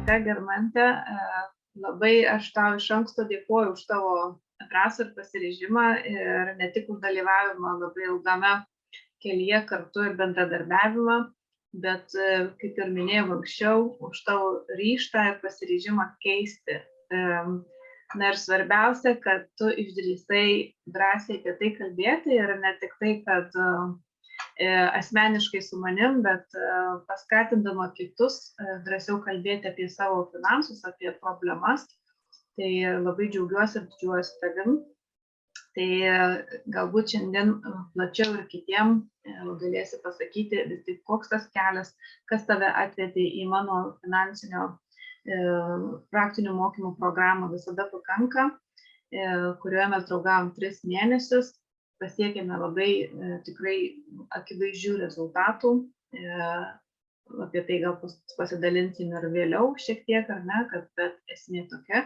Sveika, Germante. Labai aš tau iš anksto dėkoju už tavo drąsą ir pasiryžimą ir ne tik už dalyvavimą labai ilgame kelyje kartu ir bendradarbiavimą, bet, kaip ir minėjau anksčiau, už tavo ryžtą ir pasiryžimą keisti. Na ir svarbiausia, kad tu išdrįsai drąsiai apie tai kalbėti ir ne tik tai, kad asmeniškai su manim, bet paskatindama kitus drąsiau kalbėti apie savo finansus, apie problemas. Tai labai džiaugiuosi ir didžiuojuosi tavim. Tai galbūt šiandien plačiau ir kitiem galėsi pasakyti vis tik koks tas kelias, kas tave atvedė į mano finansinio praktinių mokymų programą Visada pakanka, kurioje mes draugavom 3 mėnesius. Pasiekėme labai tikrai akivaizdžių rezultatų. Apie tai gal pasidalinsim ir vėliau šiek tiek, ar ne, kad bet esmė tokia,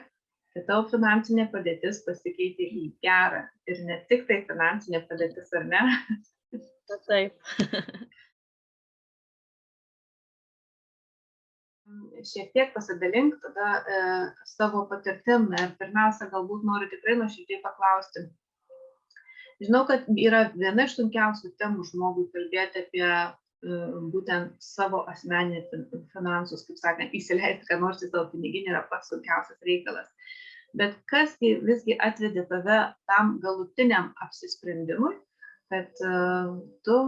kad tavo finansinė padėtis pasikeitė į gerą. Ir ne tik tai finansinė padėtis, ar ne? Taip. Šiek tiek pasidalink tada savo patirtim. Ir pirmiausia, galbūt noriu tikrai nuoširdžiai paklausti. Žinau, kad yra viena iš sunkiausių temų žmogui kalbėti apie būtent savo asmeninį finansus, kaip sakant, įsileisti, ką nors į savo piniginį yra pats sunkiausias reikalas. Bet kas visgi atvedė tave tam galutiniam apsisprendimui, kad tu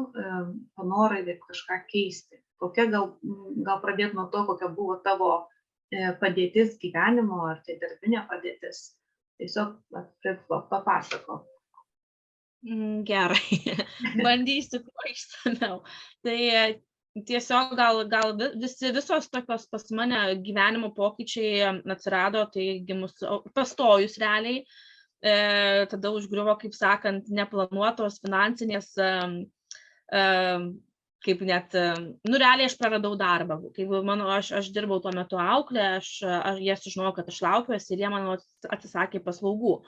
panorai kažką keisti? Kokia gal pradėti nuo to, kokia buvo tavo padėtis gyvenimo, ar tai darbinė padėtis? Tiesiog papasakok. Gerai, bandysiu kuo išsamiau. Tai tiesiog gal visos tokios pas mane gyvenimo pokyčiai atsirado, tai gimus pastojus realiai, tada užgriuvo, kaip sakant, neplanuotos finansinės, kaip net, realiai aš praradau darbą. Kaip aš dirbau tuo metu auklę, jie sužinojo, kad aš laukiuosi ir jie man atsisakė paslaugų,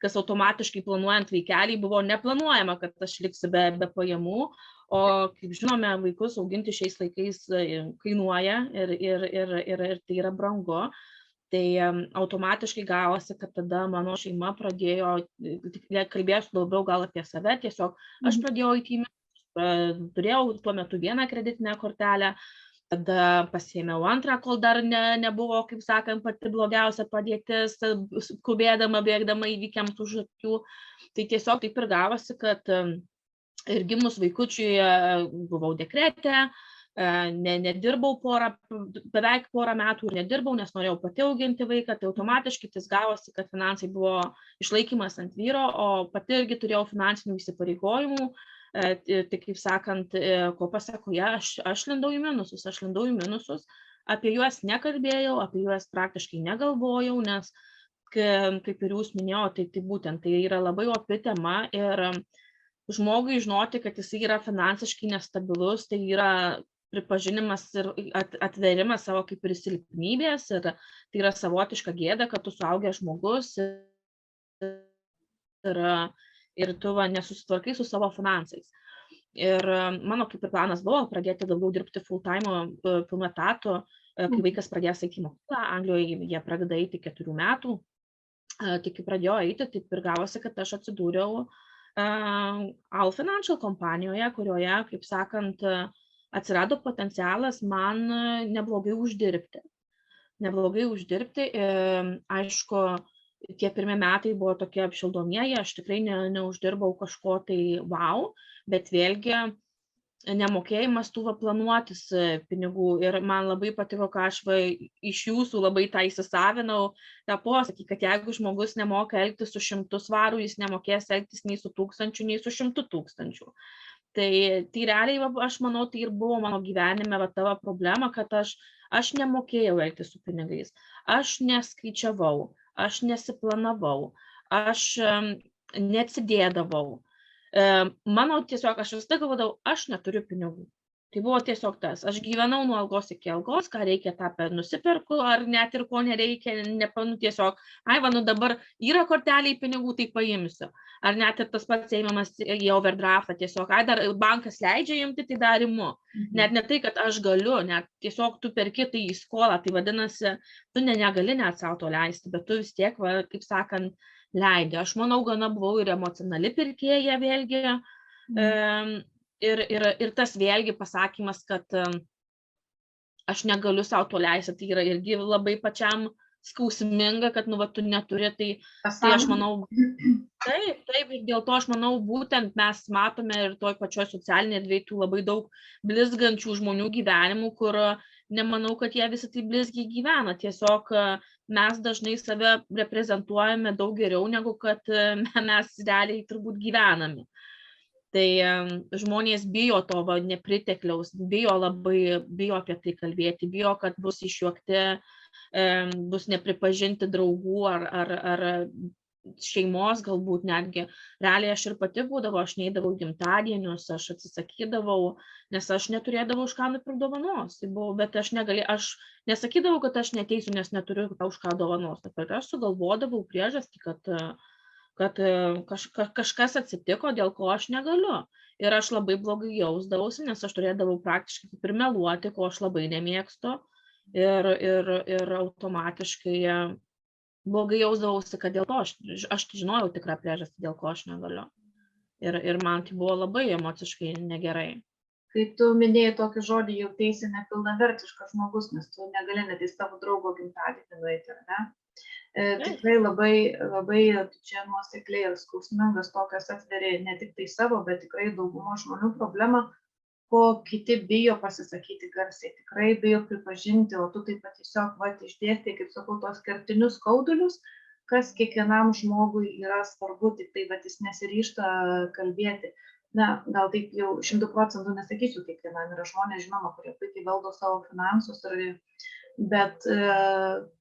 kas automatiškai planuojant vaikelį buvo neplanuojama, kad aš liksiu be pajamų, o kaip žinome, vaikus auginti šiais laikais kainuoja ir tai yra brangu. Tai automatiškai gavosi, kad tada mano šeima pradėjo, kalbėsiu labiau gal apie save, tiesiog aš pradėjau į turėjau tuo metu vieną kreditinę kortelę, tada pasiėmiau antrą, kol dar nebuvo, kaip sakant, pati blogiausia padėtis, skubėdama, bėgdama įvykiams už akių. Tai tiesiog taip ir gavosi, kad ir gimus vaikučiui buvau dekrete, nedirbau beveik porą metų ir nedirbau, nes norėjau pati auginti vaiką, tai automatiškai tas gavosi, kad finansai buvo išlaikymas ant vyro, o pati irgi turėjau finansinių įsipareigojimų. Tai kaip sakant, ko pasakoje, aš lindau į minusus, apie juos nekalbėjau, apie juos praktiškai negalvojau, nes, kaip ir jūs minėjote, tai būtent tai yra labai opi tema ir žmogui žinoti, kad jis yra finansiškai nestabilus, tai yra pripažinimas ir atverimas savo kaip ir silpnybės ir tai yra savotiška gėda, kad tu suaugęs žmogus ir tu nesusitvarkai su savo finansais. Ir mano kaip ir planas buvo pradėti daugiau dirbti full time, pilnu etatu, kai vaikas pradės eiti į mokyklą. Anglijoje jie pradeda eiti 4 metų. Tai kai pradėjo eiti, taip ir gavosi, kad aš atsidūriau All Financial kompanijoje, kurioje, kaip sakant, atsirado potencialas man neblogai uždirbti. Aišku, tie pirmi metai buvo tokie apšildomieji, aš tikrai neuždirbau kažko tai wow, bet vėlgi nemokėjimas tų planuotis pinigų ir man labai patiko, ką aš iš jūsų labai tą įsisavinau, tą posakį, kad jeigu žmogus nemoka elgtis su 100 svarų, jis nemokės elgtis nei su 1000, nei su 100 000. Tai realiai, aš manau, tai ir buvo mano gyvenime tavo problema, kad aš nemokėjau elgtis su pinigais, aš neskaičiavau, aš nesiplanavau, aš neatsidėdavau. Mano tiesiog, aš visada galvodavau, aš neturiu pinigų. Tai buvo tiesiog tas. Aš gyvenau nuo algos iki algos, ką reikia tą nusiperku, ar net ir ko nereikia, tiesiog, dabar yra korteliai pinigų, tai paimsiu. Ar net ir tas pats įimamas į overdraftą, tiesiog, dar bankas leidžia imti, tai dar imu. Net ne tai, kad aš galiu, net tiesiog tu perki tai į skolą, tai vadinasi, tu negali net savo to leisti, bet tu vis tiek, kaip sakant, leidi. Aš manau, gana buvau ir emocionali pirkėja vėlgi. Ir tas vėlgi pasakymas, kad aš negaliu savo to leisti, tai yra irgi labai pačiam skausminga, kad tu neturi, tai aš manau, taip, ir dėl to aš manau, būtent mes matome ir toj pačioj socialinėje erdvėje tų labai daug blizgančių žmonių gyvenimų, kur nemanau, kad jie visi tai blizgiai gyvena, tiesiog mes dažnai save reprezentuojame daug geriau, negu kad mes realiai turbūt gyvename. Tai žmonės bijo to nepritekliaus, bijo apie tai kalbėti, bijo, kad bus išjuokti, bus nepripažinti draugų ar šeimos galbūt netgi. Realiai aš ir pati būdavau, aš neidavau gimtadienius, aš atsisakydavau, nes aš neturėdavau už ką nupirkti dovanos. Bet aš nesakydavau, kad aš neteisiu, nes neturiu už ką dovanos. Aš sugalvodavau priežastį, kad kažkas atsitiko, dėl ko aš negaliu. Ir aš labai blogai jausdavausi, nes aš turėdavau praktiškai kaip ir meluoti, ko aš labai nemėgstu. Ir automatiškai blogai jausdavausi, kad dėl to aš žinojau tikrą priežastį, dėl ko aš negaliu. Ir man tai buvo labai emociškai negerai. Kai tu minėjai tokį žodį, jau teisi nepilnavertiškas žmogus, nes tu negali net į savo draugo gimtadienį nueiti, ar ne? Tikrai labai čia nuosekliai ir skausmingas tokias atveri ne tik tai savo, bet tikrai daugumo žmonių problemą, ko kiti bijo pasisakyti garsiai, tikrai bijo pripažinti, o tu taip pat tiesiog išdėstė, kaip sakau, tos kertinius skaudulius, kas kiekvienam žmogui yra svarbu, tik tai jis nesiryžta kalbėti. Na, gal taip jau 100% nesakysiu kiekvienam, yra žmonės, žinoma, kurie puikiai valdo savo finansus, bet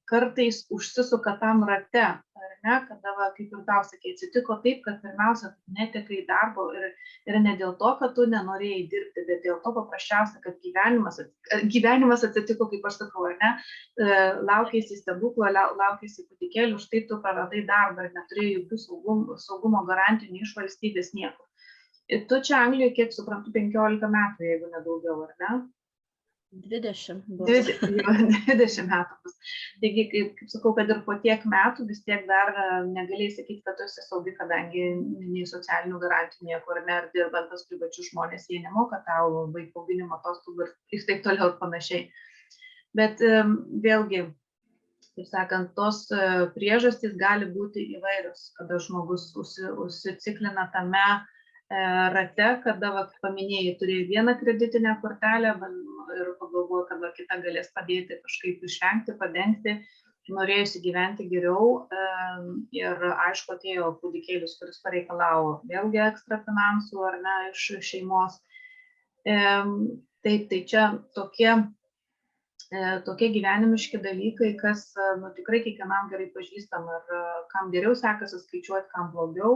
kartais užsisuka tam rate, ar ne, kada, kaip ir tau sakė, atsitiko taip, kad pirmiausia, netekai darbo ir ne dėl to, kad tu nenorėjai dirbti, bet dėl to paprasčiausia, kad gyvenimas atsitiko, kaip aš sakau, ar ne, laukėsi stebuklo, laukėsi kūdikėlių, štai tu praradai darbą ir neturėjai jokių saugumo garantijų nei iš valstybės nieko. Ir tu čia Anglijoje, kiek suprantu, 15 metų, jeigu nedaugiau, ar ne? 20 bus. 20 metų bus. Taigi, kaip sakau, kad ir po tiek metų vis tiek dar negalėjai sakyti, kad tu esi saugi, kadangi nei socialinių garantijų niekur, ar dirbant pas privačius žmonės, jie nemoka tau vaikų auginimo atostogų ir taip toliau ir panašiai. Bet vėlgi, taip sakant, tos priežastys gali būti įvairios, kada žmogus užsiciklina tame rate, kada paminėjai, turėjai vieną kreditinę kortelę ir pagalvoju, kad kita galės padėti kažkaip išvengti, padengti, norėjusi gyventi geriau ir aišku atėjo kūdikėlis, kuris pareikalavo vėlgi ekstra finansų ar ne iš šeimos. Tai čia tokie gyvenimiški dalykai, kas tikrai kiekvienam gerai pažįstam ir kam geriau sekasi skaičiuoti, kam blogiau.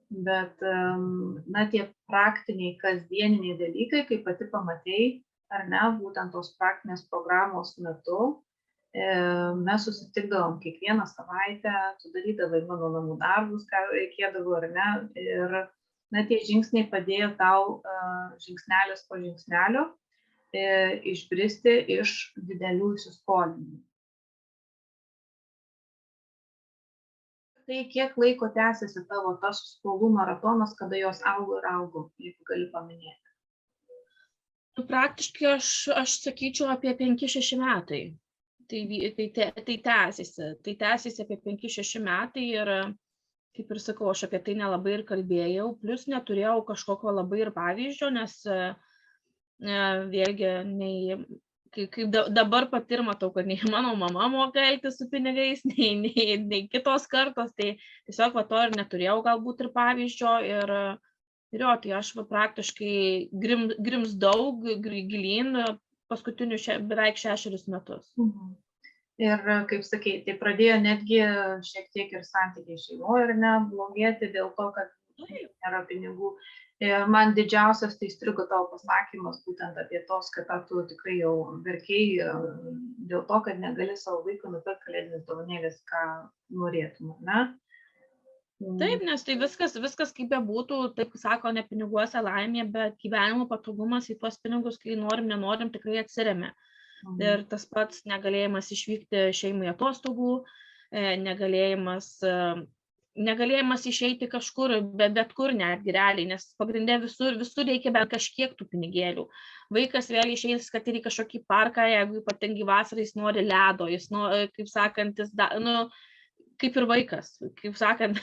Bet tie praktiniai, kasdieniniai dalykai, kaip pati pamatėjai, ar ne, būtent tos praktinės programos metu, mes susitikdavom kiekvieną savaitę, tu darydavai mano namų darbus, ką reikėdavo, ar ne, ir tie žingsniai padėjo tau žingsnelis po žingsnelio išbristi iš didelių įsiskolinimų. Tai kiek laiko tęsiasi tavo tas skolų maratonas, kada jos augo ir augo, jeigu gali paminėti? Praktiškai aš sakyčiau apie 5-6 metai. Tai tęsiasi apie 5-6 metai ir, kaip ir sakau, aš apie tai nelabai ir kalbėjau, plus neturėjau kažkokio labai ir pavyzdžio, nes vėlgi kaip dabar pati ir matau, kad nei mano mama moka elgtis su pinigais, nei kitos kartos, tai tiesiog to ir neturėjau galbūt ir pavyzdžio ir tai aš praktiškai grimzdau gilyn paskutinius beveik 6 metus. Ir kaip sakei, tai pradėjo netgi šiek tiek ir santykiai šeimoje ir ne blogėti dėl to, kad nėra pinigų. Ir man didžiausias tai strigo tavo pasakymas būtent apie tos, kad tu tikrai jau verkiai dėl to, kad negali savo vaikui nupirkti kalėdinės dovanėlės, ką norėtum, ne? Taip, nes tai viskas kaip bebūtų, taip sako, ne piniguose laimė, bet gyvenimo patogumas į tuos pinigus, kai norim, nenorim, tikrai atsiremia. Ir tas pats negalėjimas išvykti šeimai atostogų, negalėjimas išeiti kažkur, bet kur netgi realiai, nes pagrindė visur reikia bent kažkiek tų pinigėlių. Vaikas vėl išeis, kad ir į kažkokį parką, jeigu ypatingai vasarą jis nori ledo, jis nori, kaip sakant, kaip ir vaikas, kaip sakant,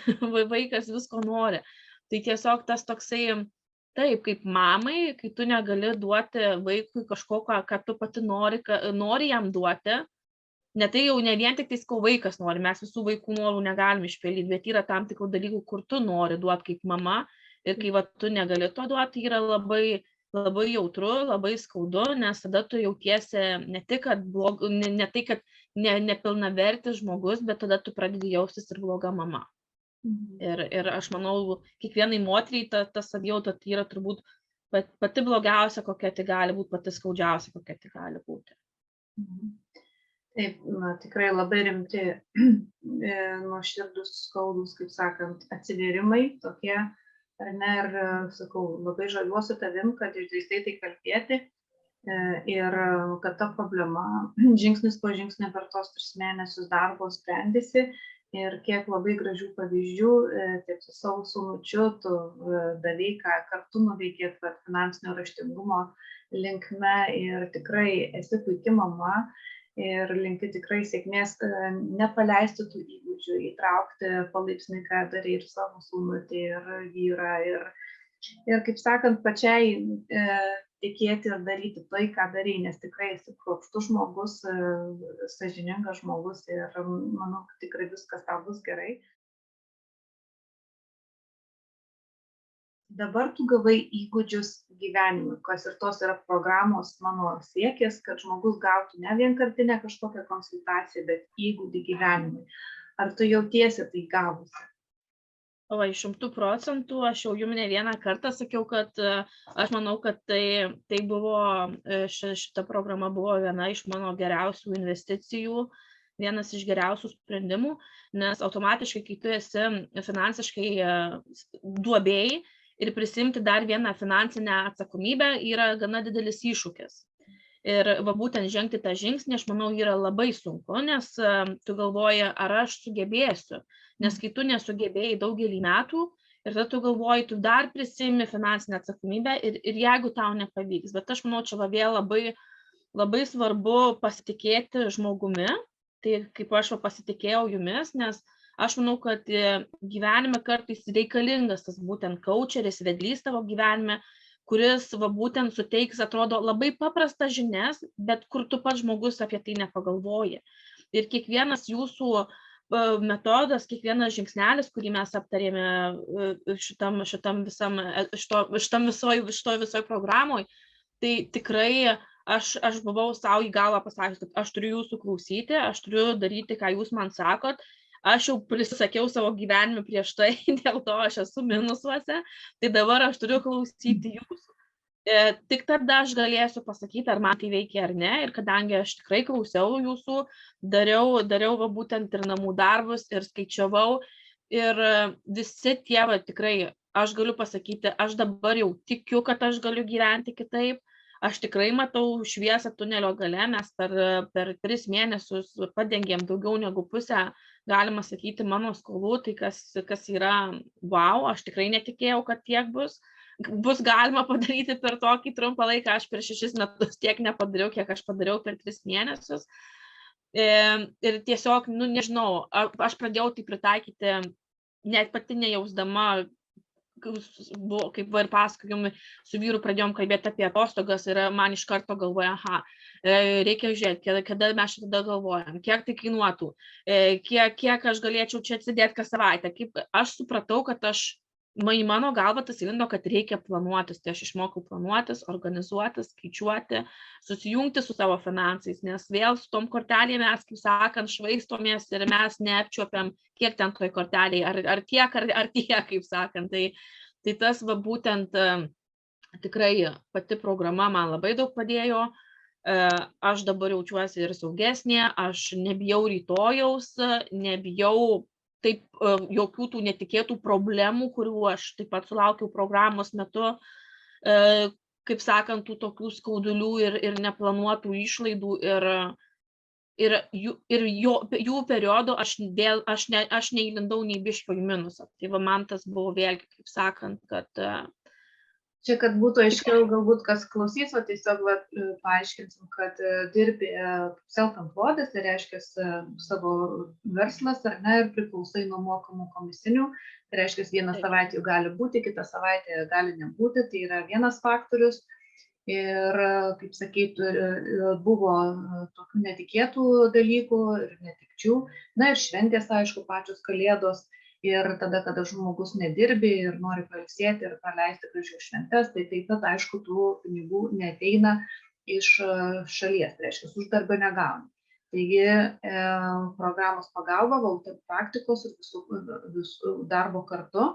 vaikas visko nori. Tai tiesiog tas toksai, taip, kaip mamai, kai tu negali duoti vaikui kažko, ką tu pati nori jam duoti, ne tai jau ne vien tik ko vaikas nori, mes visų vaikų norų negalime išpildyti, bet yra tam tikrų dalykų, kur tu nori duoti kaip mama ir kai tu negali to duoti, yra labai, labai jautru, labai skaudu, nes tada tu jautiesi ne tai, kad nepilnavertis žmogus, bet tada tu pradedi jaustis ir bloga mama. Ir aš manau, kiekvienai moteriai ta savijauta tai yra turbūt pati blogiausia, kokia tai gali būti, pati skaudžiausia, kokia tai gali būti. Taip, tikrai labai rimti nuoširdus skaudus, kaip sakant, atsivėrimai tokie, ar ne, ir sakau, labai žaviuosi tavim, kad išdrįstai tai kalbėti ir kad ta problema žingsnis po žingsnio per tos 3 mėnesius darbo sprendėsi ir kiek labai gražių pavyzdžių, tiek su savo sūnučiu, tu davei, ką kartu nuveikėt finansinio raštingumo linkme ir tikrai esi puiki mama. Ir linkiu tikrai sėkmės nepaleisti tų įgūdžių, įtraukti palaipsniui, ką darai ir savo sūnutį, ir vyrą, ir kaip sakant, pačiai tikėti ir daryti tai, ką darai, nes tikrai esi kruopštus žmogus, sąžiningas žmogus ir manau, kad tikrai viskas tau bus gerai. Dabar tu gavai įgūdžius gyvenimui, kas ir tos yra programos mano siekis, kad žmogus gautų ne vienkartinę kažkokią konsultaciją, bet įgūdį gyvenimui. Ar tu jautiesi tai gavusi? O, 100%, aš jau jums ne vieną kartą sakiau, kad aš manau, kad tai buvo, šita programa buvo viena iš mano geriausių investicijų, vienas iš geriausių sprendimų, nes automatiškai, kai tu esi finansiškai duobėjai, ir prisimti dar vieną finansinę atsakomybę yra gana didelis iššūkis. Ir būtent žengti tą žingsnį, aš manau, yra labai sunku, nes tu galvoji, ar aš sugebėsiu. Nes kai tu nesugebėjai daugelį metų ir tada tu galvoji, tu dar prisimi finansinę atsakomybę ir jeigu tau nepavyks. Bet aš manau, čia vėl labai, labai svarbu pasitikėti žmogumi, tai kaip aš pasitikėjau jumis, nes aš manau, kad gyvenime kartais reikalingas tas būtent kaučeris, vedlys tavo gyvenime, kuris būtent suteiks, atrodo, labai paprastas žinias, bet kur tu pats žmogus apie tai nepagalvoji. Ir kiekvienas jūsų metodas, kiekvienas žingsnelis, kurį mes aptarėme šitam visoj programoj, tai tikrai aš buvau savo į galvą pasakęs, kad aš turiu jūsų klausyti, aš turiu daryti, ką jūs man sakot. Aš jau prisisakiau savo gyvenime prieš tai, dėl to aš esu minusuose, tai dabar aš turiu klausyti jūsų. Tik tada aš galėsiu pasakyti, ar man tai veikia ar ne, ir kadangi aš tikrai klausiau jūsų, dariau būtent ir namų darbus, ir skaičiavau, ir visi tie, tikrai, aš galiu pasakyti, aš dabar jau tikiu, kad aš galiu gyventi kitaip, aš tikrai matau šviesą tunelio gale, mes per 3 mėnesius padengėm daugiau negu pusę, galima sakyti, mano skolų, tai kas yra wow, aš tikrai netikėjau, kad tiek bus galima padaryti per tokį trumpą laiką, aš per 6 metus tiek nepadariau, kiek aš padariau per 3 mėnesius. Ir tiesiog, nežinau, aš pradėjau tai pritaikyti, net pati nejausdama, kaip ir pasakojom, su vyru pradėjom kalbėti apie atostogas ir man iš karto galvoja, reikia žiūrėti, kada mes tada galvojam, kiek tai kainuotų, kiek aš galėčiau čia atsidėti kas savaitę. Aš supratau, kad į mano galvą tas įlindo, kad reikia planuotis, tai aš išmokau planuotis, organizuotis, skaičiuoti, susijungti su savo finansais, nes vėl su tom kortelėm mes, kaip sakant, švaistomės ir mes neapčiuopiam, kiek ten toj kortelėje, ar tiek, kaip sakant. Tai tas va būtent tikrai pati programa man labai daug padėjo. Aš dabar jaučiuosi ir saugesnė, aš nebijau rytojaus, nebijau taip jokių tų netikėtų problemų, kurių aš taip pat sulaukiau programos metu, kaip sakant, tų tokių skaudulių ir neplanuotų išlaidų ir jų periodu aš neįlindau nei biškio į minusą. Tai va man tas buvo vėlgi, kaip sakant, kad... Čia, kad būtų aiškiau, galbūt kas klausys, o tiesiog paaiškinsim, kad dirbi self-employed, tai reiškia savo verslas, ar ne, ir priklausai nuo mokamų komisinių. Tai reiškia, vieną savaitę jų gali būti, kitą savaitę gali nebūti, tai yra vienas faktorius. Ir, kaip sakyt, buvo tokių netikėtų dalykų ir netikčių. Na ir šventės, aišku, pačios kalėdos. Ir tada, kada žmogus nedirbi ir nori pailsėti ir praleisti gražių šventes, tai taip pat, aišku, tų pinigų neateina iš šalies, tai reiškia, uždarbio negauna. Taigi, programos pagalba, praktikos ir visų darbo kartu.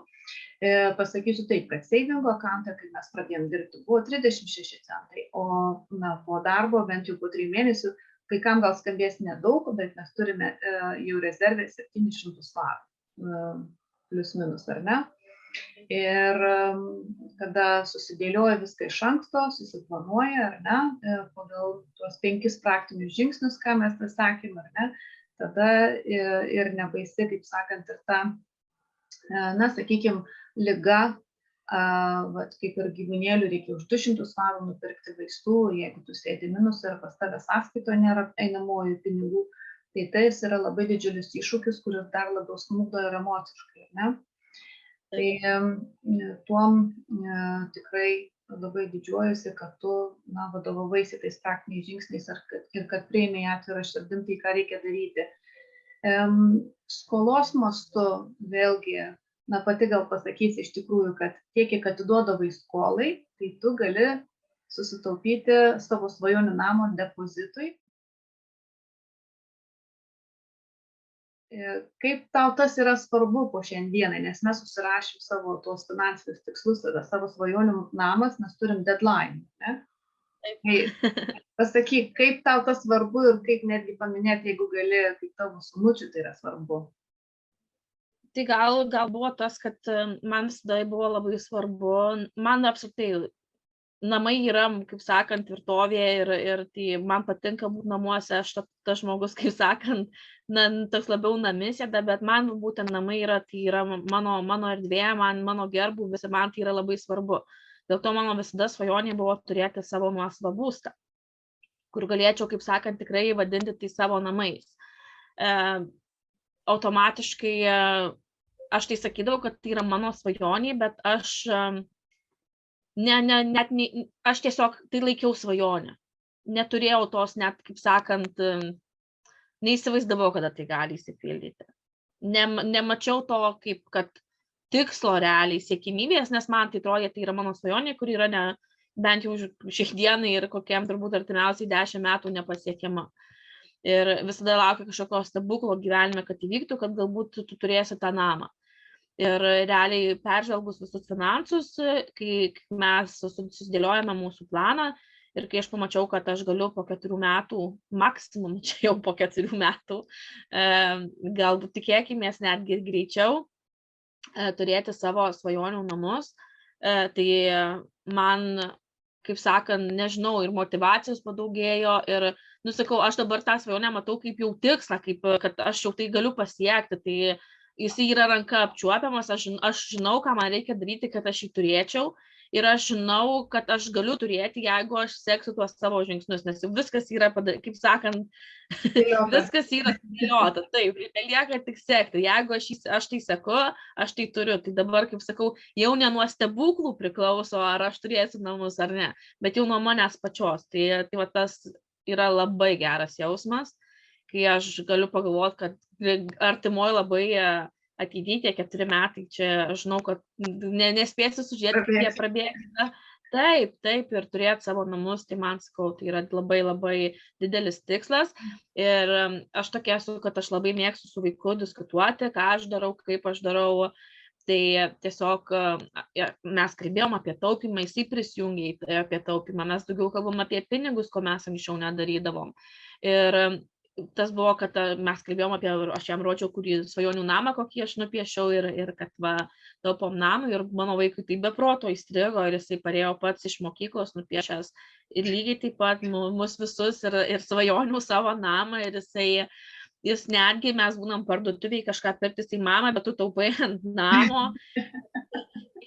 Pasakysiu taip, kad savingo akantą, kai mes pradėjom dirbti, buvo 36 centai, o po darbo, bent jau po 3 mėnesių, kai kam gal skambės nedaug, bet mes turime jau rezervę 700 svarų. Plius minus, ar ne? Ir kada susidėlioja viską iš anksto, susiplanuoja, ar ne, pagal tuos 5 praktinius žingsnius, ką mes pasakėm, ar ne, tada ir nebaisi, kaip sakant, ir ta, na, sakykime, liga, kaip ir gyvūnėlių reikia už 200 svarų nupirkti vaistų, jeigu tu sėdi minus ir pas tavę sąskaito nėra einamojų pinigų, tai tai yra labai didžiulis iššūkis, kuris dar labiau smūgdo ir emociškai, ne? Tai tuom tikrai labai didžiuojuosi, kad tu vadovavaisi tais praktiniais žingsniais ir kad priėmei atvirą širdim tai, ką reikia daryti. Skolos mastu vėlgi, pati gal pasakysi iš tikrųjų, kad tiek, kiek atiduodavai skolai, tai tu gali susitaupyti savo svajonių namo depozitui. Kaip tau tas yra svarbu po šiandienai, nes mes susirašėm savo tuos finansinius tikslus, savo svajonių namas, mes turim deadline, ne? Pasakyk, kaip tau tas svarbu ir kaip netgi paminėti, jeigu gali, kaip tavo sūnučių tai yra svarbu. Tai gal buvo tas, kad man visada buvo labai svarbu, man apskritai namai yra, kaip sakant, tvirtovė ir tai man patinka būti namuose, aš tas žmogus, kaip sakant, toks labiau namisėda, bet man būtent namai yra, tai yra mano erdvė, mano gerbūvis ir man tai yra labai svarbu. Dėl to mano visada svajonė buvo turėti savo nuosavą būstą, kur galėčiau, kaip sakant, tikrai vadinti tai savo namais. Automatiškai aš tai sakydavau, kad tai yra mano svajonė, bet aš aš tiesiog tai laikiau svajonę. Neturėjau tos net, kaip sakant, neįsivaizdavau, kada tai gali įsipildyti. Nemačiau to kaip, kad tikslo realiai siekimybės, nes man tai atrodė, tai yra mano svajonė, kuri yra bent jau šiai dienai ir kokiam turbūt artimiausiai 10 metų nepasiekiama. Ir visada laukia kažkokio stebuklo gyvenime, kad įvyktų, kad galbūt tu turėsi tą namą. Ir realiai peržvelgus visus finansus, kai mes susidėliojame mūsų planą ir kai aš pamačiau, kad aš galiu po 4 metų, maksimum čia jau po 4 metų, galbūt tikėkimės netgi ir greičiau, turėti savo svajonių namus, tai man, kaip sakant, nežinau, ir motyvacijos padaugėjo ir, sakau, aš dabar tą svajonę matau kaip jau tikslą, kaip kad aš jau tai galiu pasiekti, tai jis yra ranka apčiuopiamas, aš žinau, ką man reikia daryti, kad aš jį turėčiau ir aš žinau, kad aš galiu turėti, jeigu aš seksiu tuos savo žingsnius, nes viskas yra, kaip sakant, viskas yra sudėliota, taip, lieka tik sekti, jeigu aš tai seku, aš tai turiu, tai dabar, kaip sakau, jau ne nuo stebuklų priklauso, ar aš turėsiu namus ar ne, bet jau nuo manęs pačios, tai va tas yra labai geras jausmas, kai aš galiu pagalvoti, kad artimoje labai ateityje 4 metai, čia aš žinau, kad nespėsiu sužiūrėti, kaip jie prabėga. Taip, ir turėti savo namus, tai man sakau, tai yra labai labai didelis tikslas. Ir aš tokia esu, kad aš labai mėgstu su vaiku diskutuoti, ką aš darau, kaip aš darau. Tai tiesiog mes kalbėjom apie taupymą, jisai prisijungė apie taupymą, mes daugiau kalbam apie pinigus, ko mes anksčiau nedarydavom. Ir tas buvo, kad mes kalbėjom apie, aš jam rodžiau, kurį svajonių namą, kokį aš nupiešiau ir kad taupom namą ir mano vaikui tai be proto įstrigo ir jisai parėjo pats iš mokyklos nupiešęs ir lygiai taip pat mus visus ir svajonių savo namą ir jis netgi, mes būnam parduotuviai kažką pirktis, tai mama, bet tu taupai ant namo,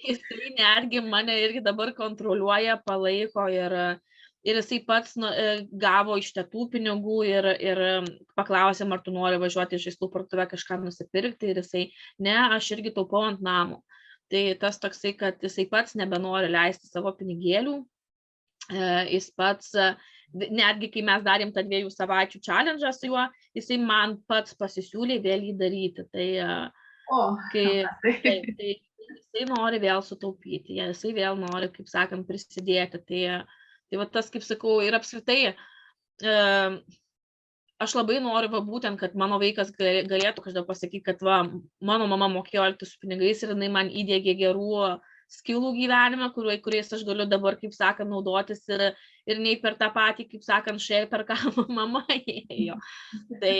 jisai netgi mane irgi dabar kontroliuoja, palaiko ir jisai pats gavo iš tėtų pinigų ir paklausė, ar tu nori važiuoti į žaislų parduotuvę kažką nusipirkti ir jisai, ne, aš irgi taupau ant namo. Tai tas toksai, kad jisai pats nebenori leisti savo pinigėlių, jis pats, netgi kai mes darėm tą 2 savaičių challenge su juo, jisai man pats pasisiūlė vėl jį daryti. Tai jisai nori vėl sutaupyti, jisai vėl nori, kaip sakant, prisidėti. Tai va tas, kaip sakau, ir apskritai, aš labai noriu būtent, kad mano vaikas galėtų kažkada pasakyti, kad mano mama mokėjo elgtis su pinigais ir jinai man įdiegė gerų skilų gyvenime, kuriais aš galiu dabar, kaip sakant, naudotis ir nei per tą patį, kaip sakant, per ką mama ėjo. Tai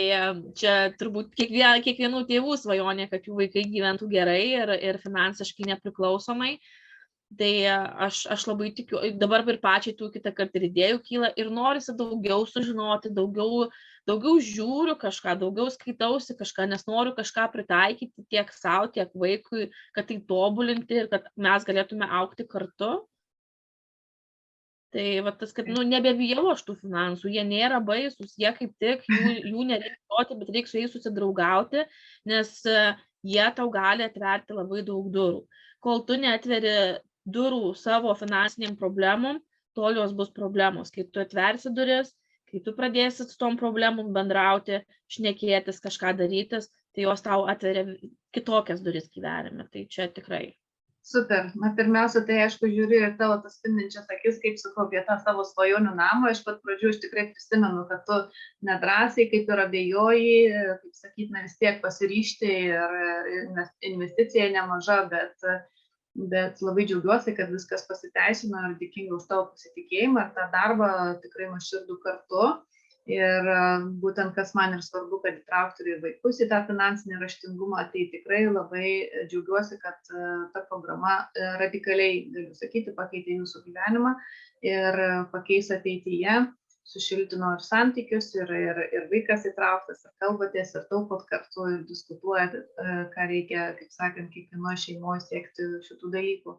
čia turbūt kiekvienų tėvų svajonė, kad jų vaikai gyventų gerai ir finansiškai nepriklausomai. Tai aš labai tikiu, dabar ir pačiai tų kitą kartą ir idėjų kyla ir norisi daugiau sužinoti, daugiau žiūriu kažką, daugiau skaitausi kažką, nes noriu kažką pritaikyti tiek savo, tiek vaikui, kad tai tobulinti ir kad mes galėtume augti kartu. Tai va tas, kad nebebijau aš tų finansų, jie nėra baisus, jie kaip tik, jų nereikia duoti, bet reikia su jais susidraugauti, nes jie tau gali atverti labai daug durų. Kol tu neatveri durų savo finansiniam problemom, tol jos bus problemos. Kai tu atversi duris, kai tu pradėsi su tom problemom bendrauti, šnekėtis, kažką darytis, tai jos tau atveria kitokias duris gyvenime. Tai čia tikrai. Super. Na, pirmiausia, tai aišku, žiūriu ir tavo tas spindinčias akis, kaip sakau, apie tą savo svajonių namą. Iš pat pradžių aš tikrai prisimenu, kad tu nedrąsiai, kaip ir abejoji, kaip sakytume, vis tiek pasiryžti ir investicija nemaža, bet labai džiaugiuosi, kad viskas pasiteisino ir dėkinga už tavo pasitikėjimą ir tą darbą tikrai nuoširdų kartu. Ir būtent kas man ir svarbu, kad įtrauktų ir vaikus į tą finansinį raštingumą, tai tikrai labai džiaugiuosi, kad ta programa radikaliai, galiu sakyti, pakeitė jūsų gyvenimą ir pakeis ateityje, sušiltino ir santykius, ir vaikas įtrauktas, ir kalbatės, ir taupot kartu, ir diskutuojat, ką reikia, kaip sakant, kiekvienoje šeimoje siekti šitų dalykų.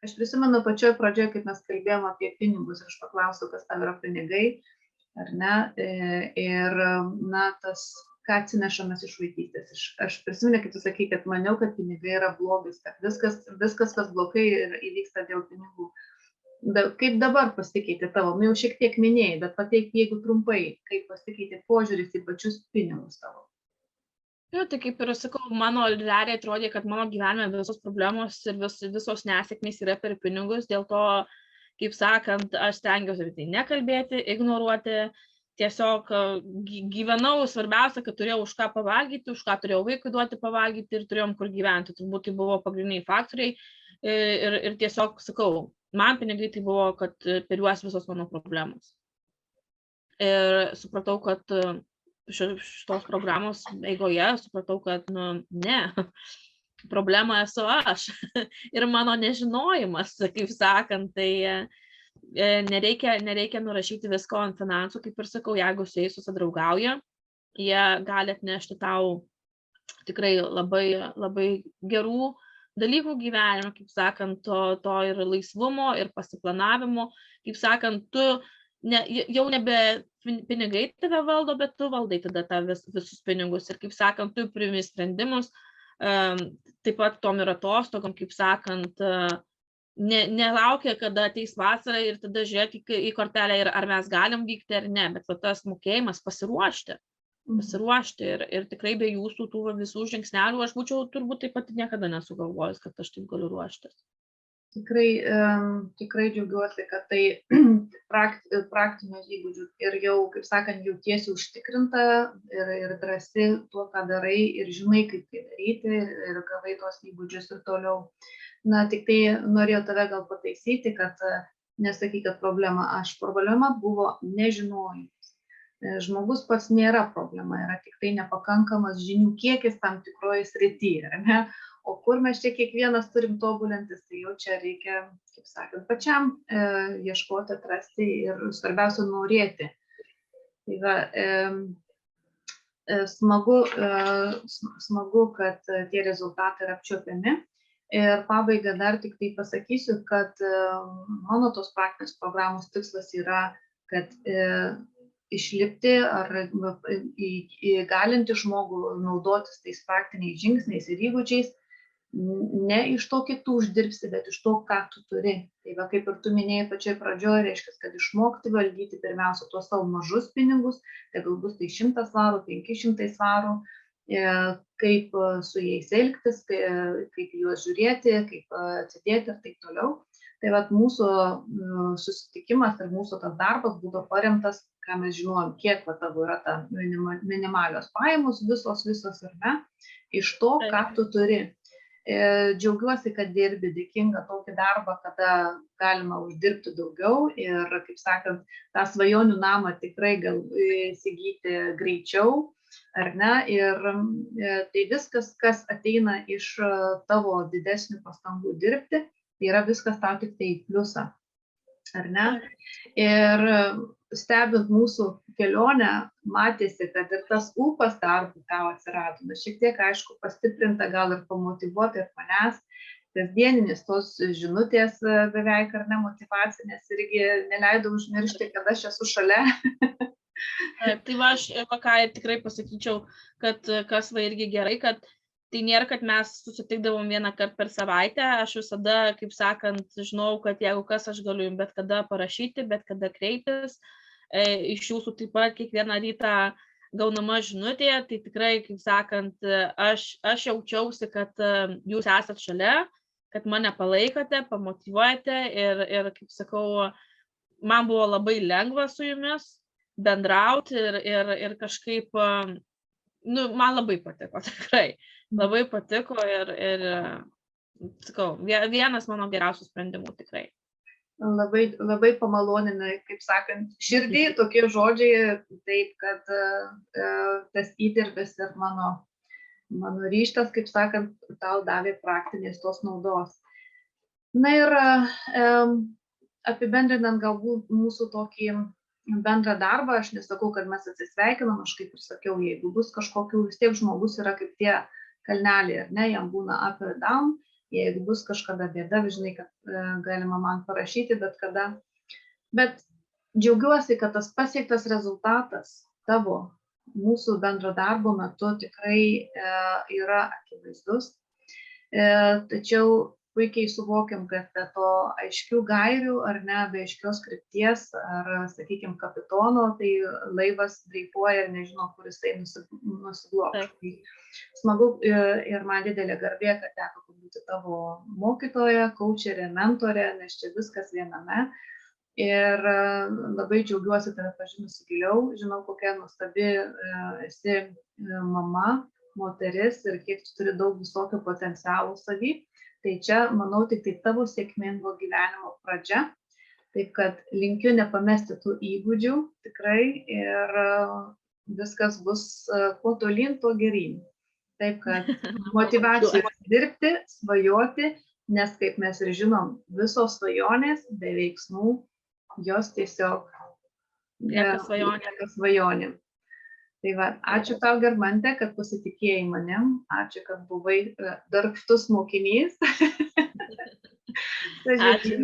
Aš prisimenu pačioje pradžioje, kaip mes kalbėjom apie pinigus, aš paklausiau, kas tam yra pinigai, ar ne, ir, na, tas, ką atsinešamės iš vaikystės. Aš prisimenu, kaip tu sakai, kad maniau, kad pinigai yra blogis, kad viskas, kas blogai įvyksta dėl pinigų. Kaip dabar pasikeitė tavo, jau šiek tiek minėjai, bet pateik, jeigu trumpai, kaip pasikeitė požiūris į pačius pinigus tavo. Tai kaip ir sakau, mano realiai atrodė, kad mano gyvenime visos problemos ir visos nesėkmės yra per pinigus, dėl to, kaip sakant, aš stengiuosi apie tai nekalbėti, ignoruoti, tiesiog gyvenau, svarbiausia, kad turėjau už ką pavalgyti, už ką turėjau vaikui duoti pavalgyti ir turėjom kur gyventi, turbūt tai buvo pagrindiniai faktoriai ir tiesiog sakau, man pinigai tai buvo, kad per juos visos mano problemos. Ir supratau, kad šitos programos eigoje supratau, kad, ne, problema esu aš ir mano nežinojimas, kaip sakant, tai nereikia nurašyti visko ant finansų, kaip ir sakau, jeigu su jais susidraugauja, jie gali atnešti tau tikrai labai, labai gerų dalykų gyvenime, kaip sakant, to ir laisvumo, ir pasiplanavimo, kaip sakant, tu jau nebe pinigai tave valdo, bet tu valdai tada visus pinigus ir, kaip sakant, tu priimi sprendimus, taip pat tom ir atostogom, kaip sakant, nelaukia, kada ateis vasara ir tada žiūrėti į kortelę ir ar mes galim vykti ar ne, bet tas mokėjimas pasiruošti ir tikrai be jūsų tų visų žingsnelių aš būčiau turbūt taip pat niekada nesugalvojus, kad aš taip galiu ruoštis. Tikrai džiaugiuosi, kad tai praktinius įgūdžius ir jau, kaip sakant, jautiesi užtikrinta ir drąsi tuo, ką darai ir žinai, kaip tai daryti ir gavai tos įgūdžius ir toliau. Na, tik tai norėjau tave gal pataisyti, kad nesakyk, kad problema buvo nežinojimas. Žmogus pats nėra problema, yra tik tai nepakankamas žinių kiekis tam tikroje srityje, ar ne? O kur mes čia kiekvienas turim tobulintis, tai jau čia reikia, kaip sakant, pačiam ieškoti, atrasti ir svarbiausia norėti. Tai va, smagu, kad tie rezultatai yra apčiuopiami. Ir pabaiga dar tik tai pasakysiu, kad mano tos praktinės programos tikslas yra, kad išlipti ar įgalinti žmogų naudotis tais praktiniais žingsniais ir įgūdžiais, ne iš to, kiek tu uždirbsi, bet iš to, ką tu turi. Tai va, kaip ir tu minėjai pačioj pradžioje, reiškia, kad išmokti valdyti pirmiausia tuos savo mažus pinigus, tai galbūt tai 100 svarų, 500 svarų, kaip su jais elgtis, kaip juos žiūrėti, kaip atsidėti ir taip toliau. Tai va, mūsų susitikimas ir mūsų tas darbas būtų paremtas, ką mes žinojom, kiek va, tavo yra ta minimalios pajamos, visos ar ne, iš to, ką tu turi. Džiaugiuosi, kad dirbi, dėkinga tokį darbą, kada galima uždirbti daugiau ir, kaip sakant, tą svajonių namą tikrai gal įsigyti greičiau, ar ne? Ir tai viskas, kas ateina iš tavo didesnių pastangų dirbti, tai yra viskas tau tik tai pliusą, ar ne? Ir stebint mūsų kelionę, matėsi, kad ir tas ūpas darbų tau atsirado. Šiek tiek, aišku, pastiprinta, gal ir pamotyvuota ir manęs. Kasdieninis tos žinutės beveik ar ne motyvacinės irgi neleido užmiršti, kad aš esu šalia. Tai va, aš ką tikrai pasakyčiau, kad kas va irgi gerai, kad tai nėra, kad mes susitikdavom vieną kartą per savaitę, aš visada, kaip sakant, žinau, kad jeigu kas, aš galiu jums bet kada parašyti, bet kada kreiptis. Iš jūsų taip pat kiekvieną rytą gaunama žinutė, tai tikrai, kaip sakant, aš jaučiausi, kad jūs esat šalia, kad mane palaikote, pamotyvuojate ir kaip sakau, man buvo labai lengva su jumis bendrauti ir kažkaip, man labai patiko, tikrai, labai patiko ir sakau, vienas mano geriausių sprendimų tikrai. Labai pamalonina, kaip sakant, širdį tokie žodžiai, taip, kad tas įdirbis ir mano ryžtas, kaip sakant, tau davė praktinės tos naudos. Na ir apibendrinant galbūt mūsų tokį bendrą darbą, aš nesakau, kad mes atsisveikinam, aš kaip ir sakiau, jeigu bus kažkokių, vis tiek žmogus yra kaip tie kalneliai, ar ne, jam būna up ir down. Jeigu bus kažkada bėda, žinai, kad galima man parašyti, bet kada. Bet džiaugiuosi, kad tas pasiektas rezultatas tavo mūsų bendro darbo metu tikrai yra akivaizdus. Tačiau puikiai suvokiam, kad be to aiškių gairių ar ne, be aiškios krypties ar, sakykime, kapitono, tai laivas dreifuoja ir nežino, kur jisai nusiblokš. Smagu ir man didelė garbė, kad teko būti tavo mokytoja, kaučerė, mentorė, nes čia viskas viename. Ir labai džiaugiuosi tave pažinusi giliau, žinau, kokia nuostabi esi mama, moteris ir kiek tu turi daug visokio potencialų savy. Tai čia, manau, tik tai tavo sėkmingo gyvenimo pradžia. Taip kad linkiu nepamesti tų įgūdžių tikrai ir viskas bus kuo tolyn, tuo geryn. Taip kad motyvacijos dirbti, svajoti, nes kaip mes ir žinom, visos svajonės be veiksmų, jos tiesiog lieka svajonėm. Tai va, ačiū tau, Germante, kad pasitikėjai manim, ačiū, kad buvai darbštus mokinys. Ačiū.